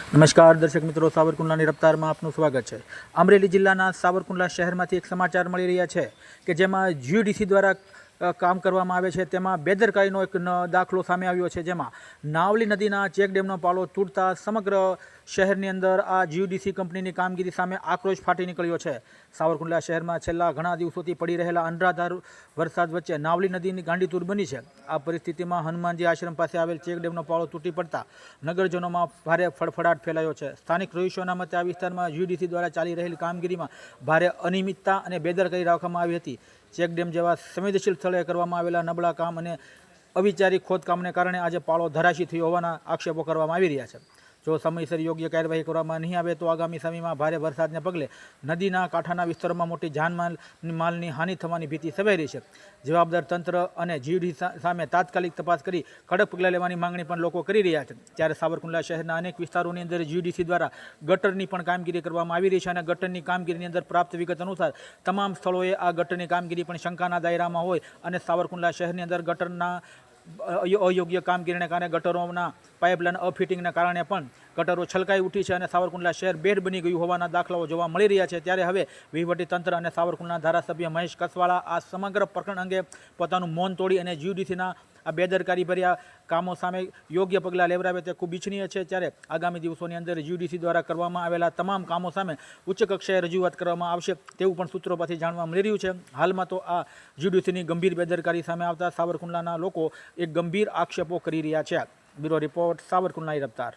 નમસ્કાર દર્શક મિત્રો, સાવરકુંડલાની રફતારમાં આપનું સ્વાગત છે। અમરેલી જિલ્લાના સાવરકુંડલા શહેરમાંથી એક સમાચાર મળી રહ્યા છે કે જેમાં જીયુડીસી દ્વારા કામ કરવામાં આવે છે તેમાં બેદરકારીનો એક દાખલો સામે આવ્યો છે, જેમાં નાવલી નદીના ચેકડેમનો પાળો તૂટતા સમગ્ર શહેરની અંદર આ જીયુડીસી કંપનીની કામગીરી સામે આક્રોશ ફાટી નીકળ્યો છે। સાવરકુંડલા શહેરમાં છેલ્લા ઘણા દિવસોથી પડી રહેલા અનરાધાર વરસાદ વચ્ચે નાવલી નદીની ગાંડીતુર બની છે। આ પરિસ્થિતિમાં હનુમાનજી આશ્રમ પાસે આવેલ ચેકડેમનો પાળો તૂટી પડતા નગરજનોમાં ભારે ફળફળાટ ફેલાયો છે। સ્થાનિક રહીશોના મતે આ વિસ્તારમાં જીયુડીસી દ્વારા ચાલી રહેલી કામગીરીમાં ભારે અનિયમિતતા અને બેદરકારી રાખવામાં આવી હતી। ચેકડેમ જેવા સંવેદનશીલ સ્થળે કરવામાં આવેલા નબળા કામ અને અવિચારી ખોદકામને કારણે આજે પાળો ધરાશી થયો હોવાના આક્ષેપો કરવામાં આવી રહ્યા છે। જો સમયસર યોગ્ય કાર્યવાહી કરવામાં નહીં આવે તો આગામી સમયમાં ભારે વરસાદને પગલે નદીના કાંઠાના વિસ્તારોમાં મોટી જાનમાલની હાનિ થવાની ભીતિ સેવાઈ રહી છે। જવાબદાર તંત્ર અને જીયુડીસી સામે તાત્કાલિક તપાસ કરી કડક પગલાં લેવાની માંગણી પણ લોકો કરી રહ્યા છે। ત્યારે સાવરકુંડલા શહેરના અનેક વિસ્તારોની અંદર જીયુડીસી દ્વારા ગટરની પણ કામગીરી કરવામાં આવી રહી છે અને ગટરની કામગીરીની અંદર પ્રાપ્ત વિગત અનુસાર તમામ સ્થળોએ આ ગટરની કામગીરી પણ શંકાના દાયરામાં હોય અને સાવરકુંડલા શહેરની અંદર ગટરના અયોગ્ય કામગીરીને કારણે ગટરોના પાઇપલાઇન અફિટિંગના કારણે પણ ગટરો છલકાઈ ઉઠી છે અને સાવરકુંડલા શહેર બેડ બની ગયું હોવાના દાખલાઓ જોવા મળી રહ્યા છે। ત્યારે હવે વહીવટીતંત્ર અને સાવરકુંડલા ધારાસભ્ય મહેશ કસવાળા આ સમગ્ર પ્રકરણ અંગે પોતાનું મૌન તોડી અને જીયુડીસીના આ બેદરકારી ભર્યા કામો સામે યોગ્ય પગલાં લેવડાવે તે ખૂબ ઇચ્છનીય છે। ત્યારે આગામી દિવસોની અંદર જીયુડીસી દ્વારા કરવામાં આવેલા તમામ કામો સામે ઉચ્ચ કક્ષાએ રજૂઆત કરવામાં આવશે તેવું પણ સૂત્રો પરથી જાણવા મળી રહ્યું છે। હાલમાં તો આ જીયુડીસીની ગંભીર બેદરકારી સામે આવતા સાવરકુંડલાના લોકો એક ગંભીર આક્ષેપો કરી રહ્યા છે। Bureau report, સાવરકુંડલાની રફતાર।